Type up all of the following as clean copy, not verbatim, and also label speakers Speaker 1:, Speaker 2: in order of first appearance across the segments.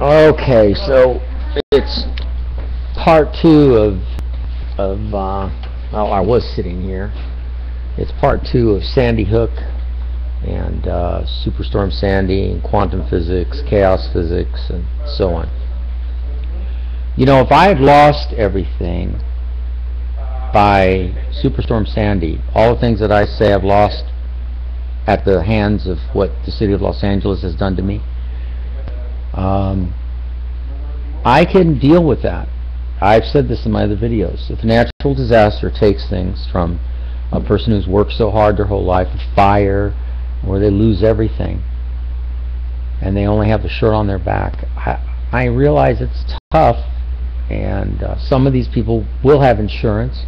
Speaker 1: Okay, so it's part two of well, I was sitting here. It's part two of Sandy Hook and Superstorm Sandy and quantum physics, chaos physics, and so on. You know, if I had lost everything by Superstorm Sandy, all the things that I say I've lost at the hands of what the city of Los Angeles has done to me, I can deal with that. I've said this in my other videos. If a natural disaster takes things from a person who's worked so hard their whole life, a fire, where they lose everything, and they only have the shirt on their back, I realize it's tough, and some of these people will have insurance,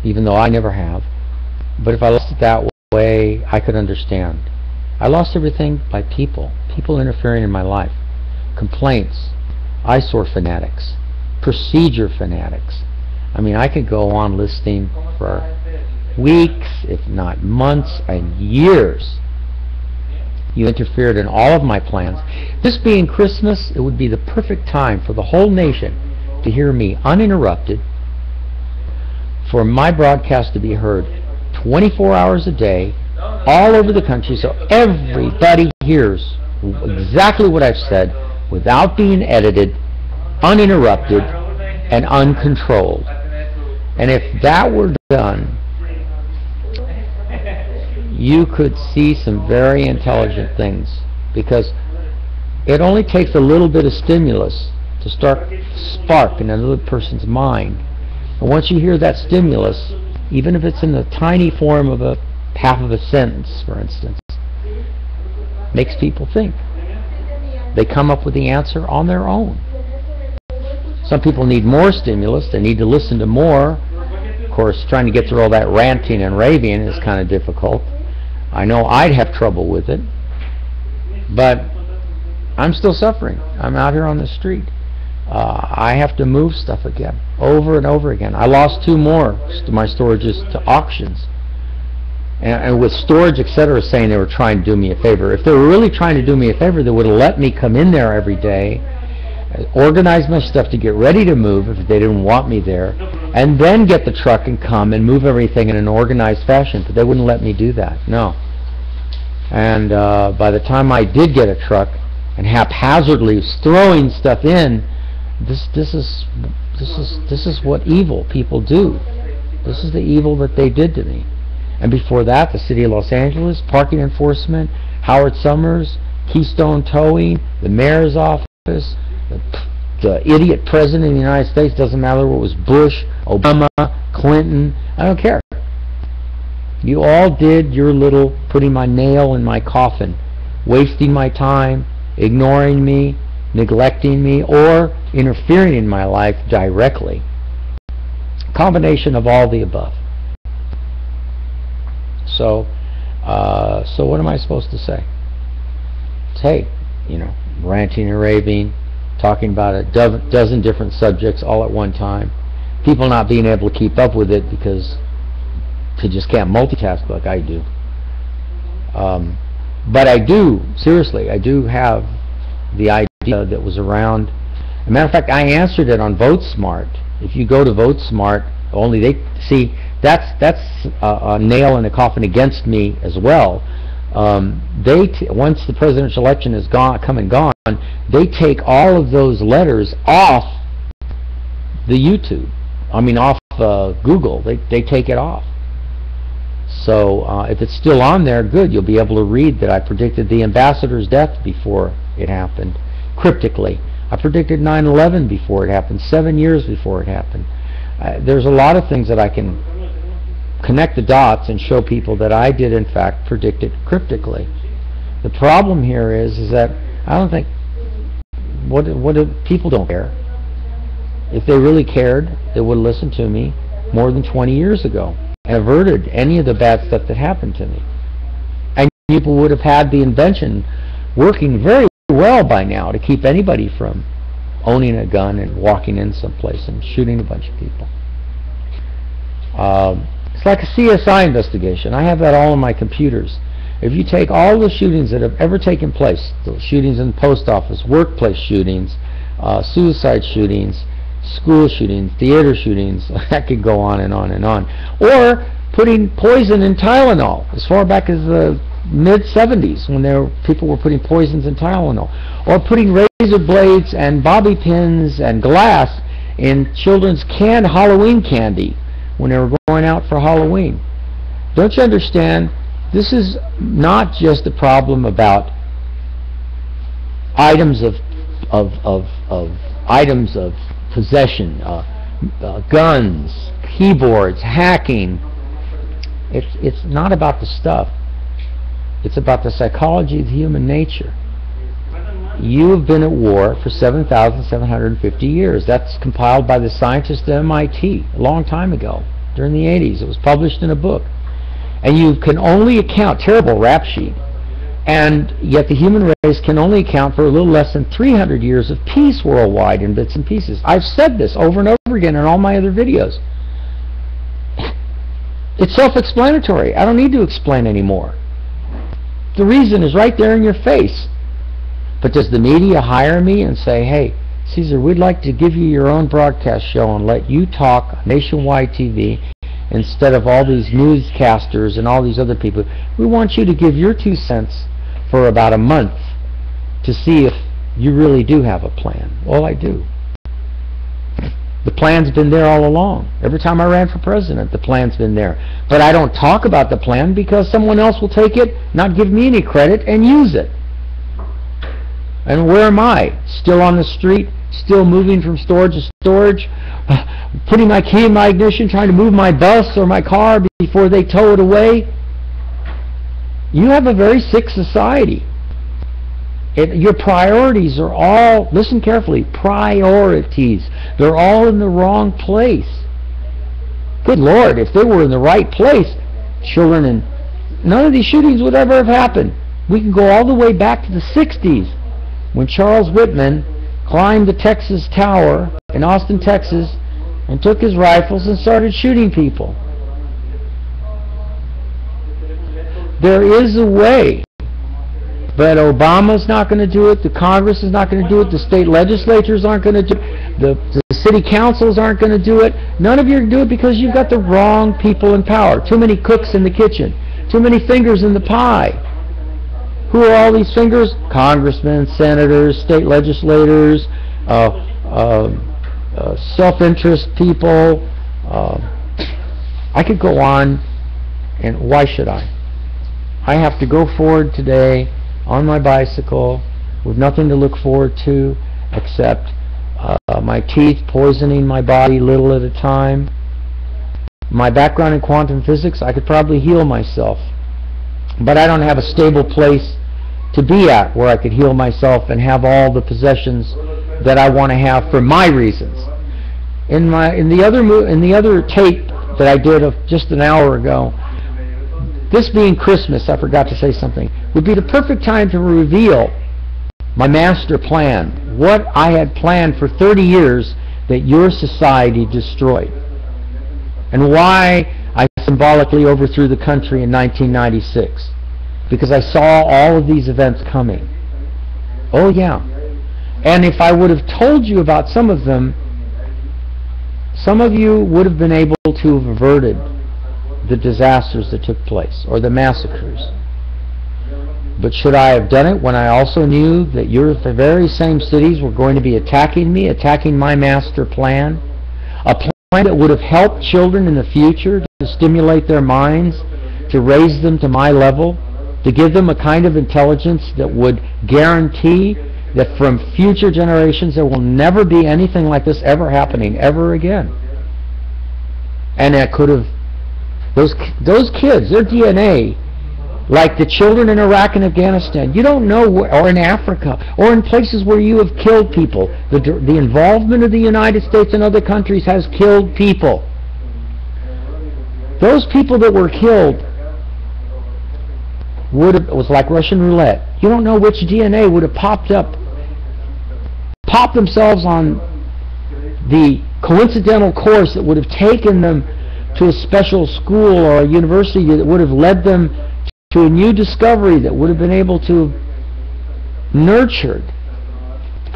Speaker 1: even though I never have. But if I lost it that way, I could understand. I lost everything by people interfering in my life. Complaints, eyesore fanatics, procedure fanatics. I mean, I could go on listing for weeks, if not months and years. You interfered in all of my plans. This being Christmas, it would be the perfect time for the whole nation to hear me uninterrupted, for my broadcast to be heard 24 hours a day, all over the country, so everybody hears exactly what I've said without being edited, uninterrupted, and uncontrolled. And if that were done, you could see some very intelligent things, because it only takes a little bit of stimulus to spark in another person's mind. And once you hear that stimulus, even if it's in the tiny form of a half of a sentence, for instance, makes people think. They come up with the answer on their own. Some people need more stimulus. They need to listen to more. Of course, trying to get through all that ranting and raving is kind of difficult. I know I'd have trouble with it, but I'm still suffering. I'm out here on the street. I have to move stuff again, over and over again. I lost 2 more my storages to auctions. And with storage, etc., saying they were trying to do me a favor. If they were really trying to do me a favor, they would have let me come in there every day, organize my stuff to get ready to move if they didn't want me there, and then get the truck and come and move everything in an organized fashion. But they wouldn't let me do that. No. And by the time I did get a truck and haphazardly throwing stuff in, this is what evil people do. This is the evil that they did to me. And before that, the city of Los Angeles, parking enforcement, Howard Summers, Keystone Towing, the mayor's office, the idiot president of the United States, doesn't matter what it was, Bush, Obama, Clinton, I don't care. You all did your little putting my nail in my coffin, wasting my time, ignoring me, neglecting me, or interfering in my life directly. Combination of all the above. So what am I supposed to say? Hey, you know, ranting and raving, talking about a dozen different subjects all at one time. People not being able to keep up with it because they just can't multitask like I do. But I do, seriously, I do have the idea that was around. As a matter of fact, I answered it on VoteSmart. If you go to VoteSmart, only they see that's a nail in the coffin against me as well. Once the presidential election is come and gone, they take all of those letters off the YouTube. I mean, off Google. They take it off. So if it's still on there, good. You'll be able to read that I predicted the ambassador's death before it happened, cryptically. I predicted 9/11 before it happened, 7 years before it happened. There's a lot of things that I can connect the dots and show people that I did in fact predict it cryptically. The problem here is that I don't think people don't care. If they really cared, they would have listened to me more than 20 years ago and averted any of the bad stuff that happened to me. And people would have had the invention working very well by now to keep anybody from owning a gun and walking in someplace and shooting a bunch of people. It's like a CSI investigation. I have that all on my computers. If you take all the shootings that have ever taken place, the shootings in the post office, workplace shootings, suicide shootings, school shootings, theater shootings, I could go on and on and on. Or putting poison in Tylenol, as far back as the mid-70s, when people were putting poisons in Tylenol. Or putting razor blades and bobby pins and glass in children's canned Halloween candy when they were going out for Halloween. Don't you understand? This is not just a problem about items of possession, guns, keyboards, hacking. It's not about the stuff. It's about the psychology of human nature. You have been at war for 7,750 years. That's compiled by the scientists at MIT a long time ago, during the 80s. It was published in a book. And you can only account, terrible rap sheet, and yet the human race can only account for a little less than 300 years of peace worldwide in bits and pieces. I've said this over and over again in all my other videos. It's self-explanatory. I don't need to explain anymore. The reason is right there in your face. But does the media hire me and say, hey, Caesar, we'd like to give you your own broadcast show and let you talk on nationwide TV instead of all these newscasters and all these other people. We want you to give your 2 cents for about a month to see if you really do have a plan. Well, I do. The plan's been there all along. Every time I ran for president, the plan's been there. But I don't talk about the plan because someone else will take it, not give me any credit, and use it. And where am I? Still on the street, still moving from storage to storage, putting my key in my ignition, trying to move my bus or my car before they tow it away. You have a very sick society. Your priorities are all, listen carefully, priorities. They're all in the wrong place. Good Lord, if they were in the right place, children, and none of these shootings would ever have happened. We can go all the way back to the 60s when Charles Whitman climbed the Texas Tower in Austin, Texas, and took his rifles and started shooting people. There is a way, but Obama's not going to do it, the Congress is not going to do it, the state legislatures aren't going to do it, the city councils aren't going to do it. None of you are going to do it because you've got the wrong people in power. Too many cooks in the kitchen. Too many fingers in the pie. Who are all these fingers? Congressmen, senators, state legislators, self-interest people. I could go on, and why should I? I have to go forward today on my bicycle with nothing to look forward to except my teeth poisoning my body little at a time. My background in quantum physics, I could probably heal myself, but I don't have a stable place to be at where I could heal myself and have all the possessions that I want to have for my reasons. In the other tape that I did of just an hour ago, this being Christmas, I forgot to say something, would be the perfect time to reveal my master plan, what I had planned for 30 years that your society destroyed, and why I symbolically overthrew the country in 1996. Because I saw all of these events coming. Oh yeah. And if I would have told you about some of them, some of you would have been able to have averted the disasters that took place, or the massacres. But should I have done it when I also knew that the very same cities were going to be attacking me, attacking my master plan? A plan that would have helped children in the future to stimulate their minds, to raise them to my level, to give them a kind of intelligence that would guarantee that from future generations there will never be anything like this ever happening ever again. And that could have, those kids, their DNA, like the children in Iraq and Afghanistan, you don't know, or in Africa, or in places where you have killed people. The involvement of the United States and other countries has killed people. Those people that were killed it was like Russian roulette. You don't know which DNA would have popped themselves on the coincidental course that would have taken them to a special school or a university that would have led them to a new discovery that would have been able to have nurtured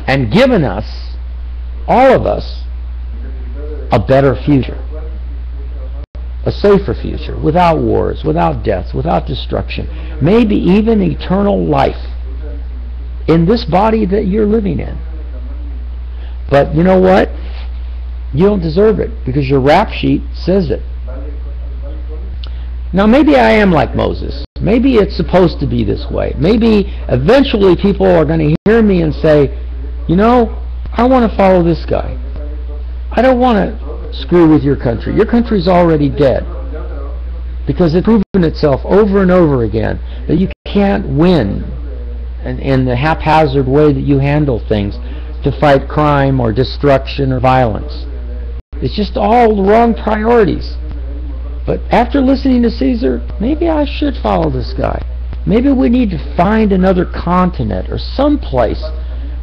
Speaker 1: and given us, all of us, a better future. A safer future, without wars, without deaths, without destruction, maybe even eternal life in this body that you're living in. But you know what? You don't deserve it, because your rap sheet says it. Now maybe I am like Moses. Maybe it's supposed to be this way. Maybe eventually people are going to hear me and say, you know, I want to follow this guy. I don't want to screw with your country. Your country's already dead. Because it's proven itself over and over again that you can't win in the haphazard way that you handle things to fight crime or destruction or violence. It's just all the wrong priorities. But after listening to Caesar, maybe I should follow this guy. Maybe we need to find another continent or some place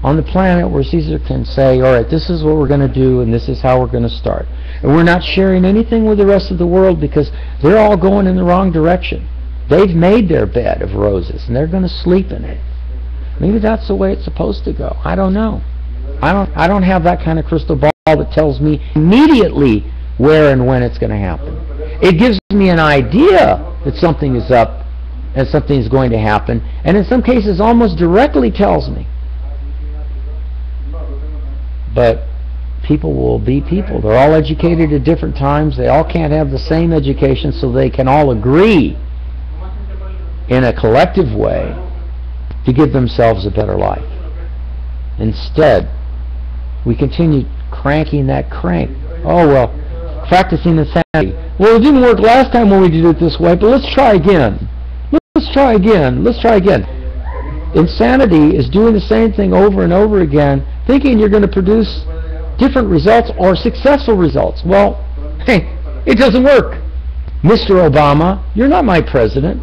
Speaker 1: on the planet where Caesar can say, all right, this is what we're going to do and this is how we're going to start. And we're not sharing anything with the rest of the world because they're all going in the wrong direction. They've made their bed of roses and they're going to sleep in it. Maybe that's the way it's supposed to go. I don't know. I don't have that kind of crystal ball that tells me immediately where and when it's going to happen. It gives me an idea that something is up and something is going to happen, and in some cases almost directly tells me. But people will be people. They're all educated at different times. They all can't have the same education, so they can all agree in a collective way to give themselves a better life. Instead, we continue cranking that crank. Oh, well, practicing insanity. Well, it didn't work last time when we did it this way, but let's try again. Let's try again. Let's try again. Insanity is doing the same thing over and over again, thinking you're going to produce different results or successful results. Well, hey, it doesn't work. Mr. Obama, you're not my president.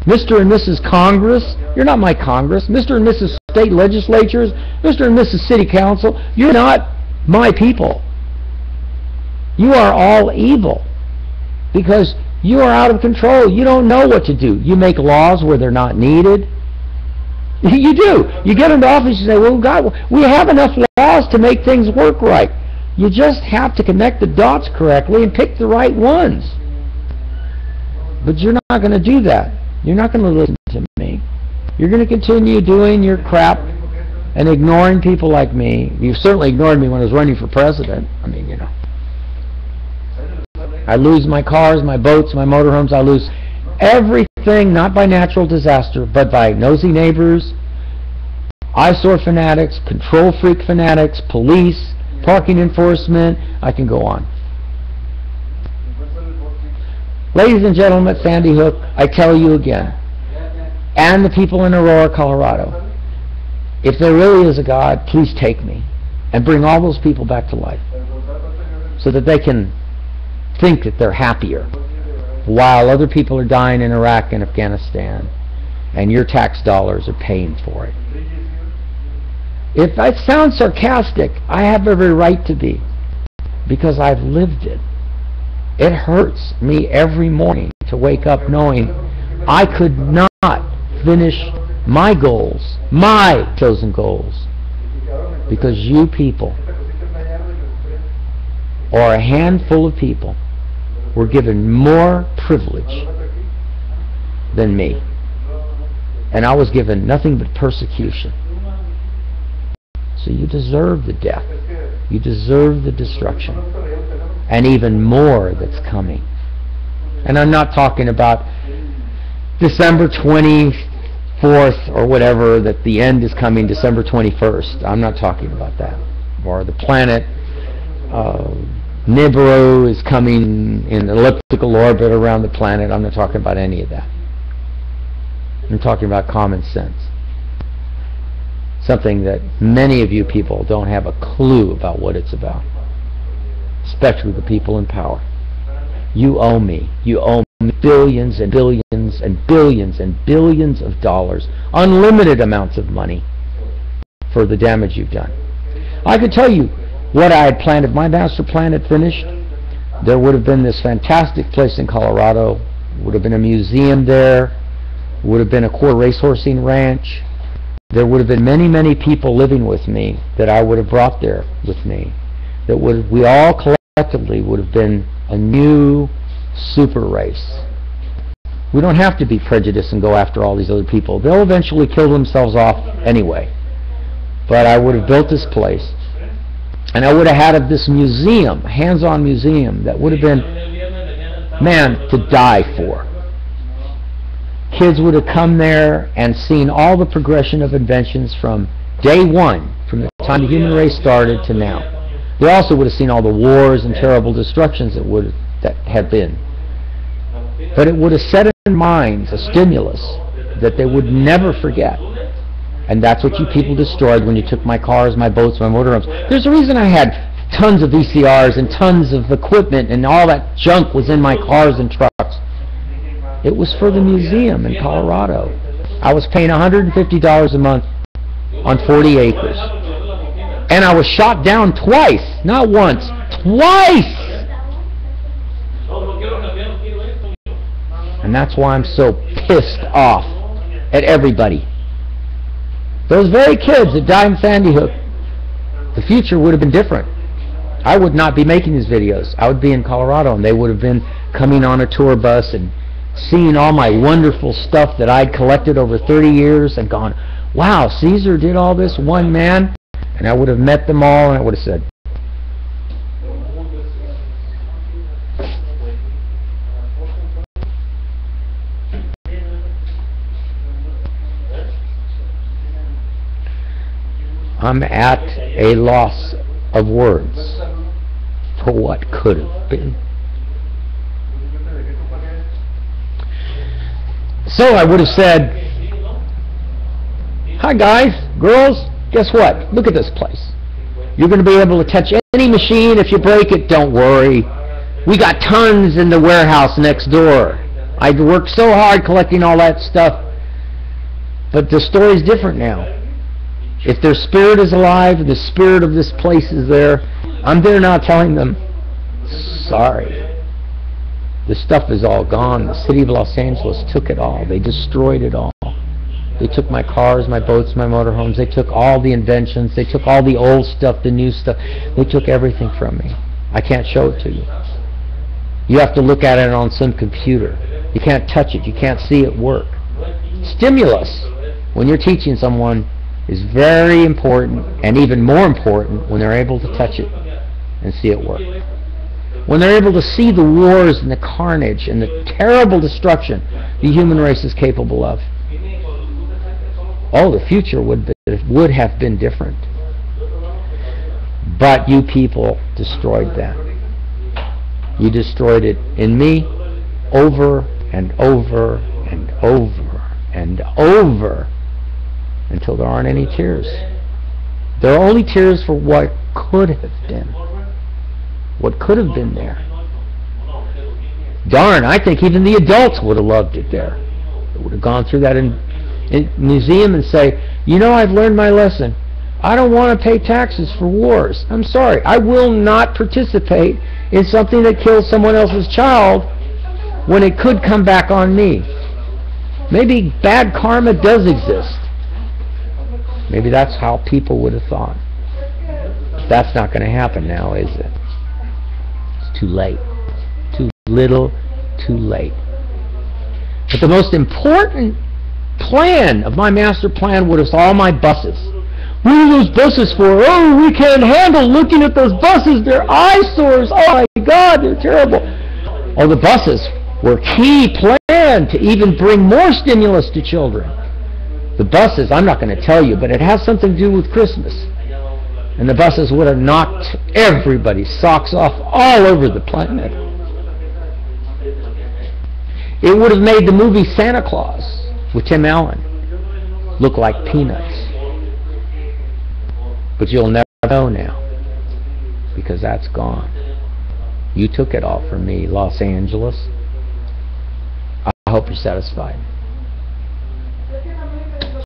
Speaker 1: Mr. and Mrs. Congress, you're not my Congress. Mr. and Mrs. State Legislatures, Mr. and Mrs. City Council, you're not my people. You are all evil because you are out of control. You don't know what to do. You make laws where they're not needed. You do. You get into office and say, well, God, we have enough laws to make things work right. You just have to connect the dots correctly and pick the right ones. But you're not going to do that. You're not going to listen to me. You're going to continue doing your crap and ignoring people like me. You certainly ignored me when I was running for president. I mean, you know. I lose my cars, my boats, my motorhomes. I lose everything, not by natural disaster, but by nosy neighbors, eyesore fanatics, control freak fanatics, police, parking enforcement. I can go on. Ladies and gentlemen at Sandy Hook, I tell you again, and the people in Aurora, Colorado, if there really is a God, please take me and bring all those people back to life so that they can think that they're happier while other people are dying in Iraq and Afghanistan and your tax dollars are paying for it. If that sounds sarcastic, I have every right to be, because I've lived it. It hurts me every morning to wake up knowing I could not finish my goals, my chosen goals, because you people, or a handful of people, were given more privilege than me. And I was given nothing but persecution. So you deserve the death. You deserve the destruction. And even more that's coming. And I'm not talking about December 24th or whatever, that the end is coming December 21st. I'm not talking about that. Or the planet Nibiru is coming in an elliptical orbit around the planet. I'm not talking about any of that. I'm talking about common sense. Something that many of you people don't have a clue about what it's about. Especially the people in power. You owe me. You owe me billions and billions and billions and billions of dollars. Unlimited amounts of money for the damage you've done. I could tell you what I had planned. If my master plan had finished, there would have been this fantastic place in Colorado. Would have been a museum there. It would have been a core racehorsing ranch. There would have been many, many people living with me that I would have brought there with me. That we all collectively would have been a new super race. We don't have to be prejudiced and go after all these other people. They'll eventually kill themselves off anyway. But I would have built this place, and I would have had this museum, hands-on museum, that would have been, man, to die for. Kids would have come there and seen all the progression of inventions from day one, from the time the human race started to now. They also would have seen all the wars and terrible destructions that have been. But it would have set in their minds a stimulus that they would never forget. And that's what you people destroyed when you took my cars, my boats, my motorhomes. There's a reason I had tons of VCRs and tons of equipment, and all that junk was in my cars and trucks. It was for the museum in Colorado. I was paying $150 a month on 40 acres. And I was shot down twice, not once, twice! And that's why I'm so pissed off at everybody. Those very kids that died in Sandy Hook, the future would have been different. I would not be making these videos. I would be in Colorado, and they would have been coming on a tour bus and seeing all my wonderful stuff that I'd collected over 30 years and gone, wow, Caesar did all this, one man. And I would have met them all, and I would have said, I'm at a loss of words for what could have been. So I would have said, hi guys, girls, guess what? Look at this place. You're going to be able to touch any machine. If you break it, don't worry. We got tons in the warehouse next door. I worked so hard collecting all that stuff. But the story's different now. If their spirit is alive, the spirit of this place is there, I'm there now telling them, sorry. The stuff is all gone. The city of Los Angeles took it all. They destroyed it all. They took my cars, my boats, my motorhomes. They took all the inventions. They took all the old stuff, the new stuff. They took everything from me. I can't show it to you. You have to look at it on some computer. You can't touch it. You can't see it work. Stimulus, when you're teaching someone, is very important, and even more important when they're able to touch it and see it work. When they're able to see the wars and the carnage and the terrible destruction the human race is capable of. Oh, the future would have been different. But you people destroyed that. You destroyed it in me over and over and over and over until there aren't any tears. There are only tears for what could have been. What could have been there. Darn, I think even the adults would have loved it there. They would have gone through that in museum and say, you know, I've learned my lesson. I don't want to pay taxes for wars. I'm sorry. I will not participate in something that kills someone else's child when it could come back on me. Maybe bad karma does exist. Maybe that's how people would have thought. But that's not going to happen now, is it? It's too late. Too little, too late. But the most important plan of my master plan was all my buses. What are those buses for? Oh, we can't handle looking at those buses. They're eyesores. Oh my God, they're terrible. Oh, the buses were key plan to even bring more stimulus to children. The buses, I'm not going to tell you, but it has something to do with Christmas. And the buses would have knocked everybody's socks off all over the planet. It would have made the movie Santa Claus with Tim Allen look like peanuts. But you'll never know now, because that's gone. You took it all from me, Los Angeles. I hope you're satisfied.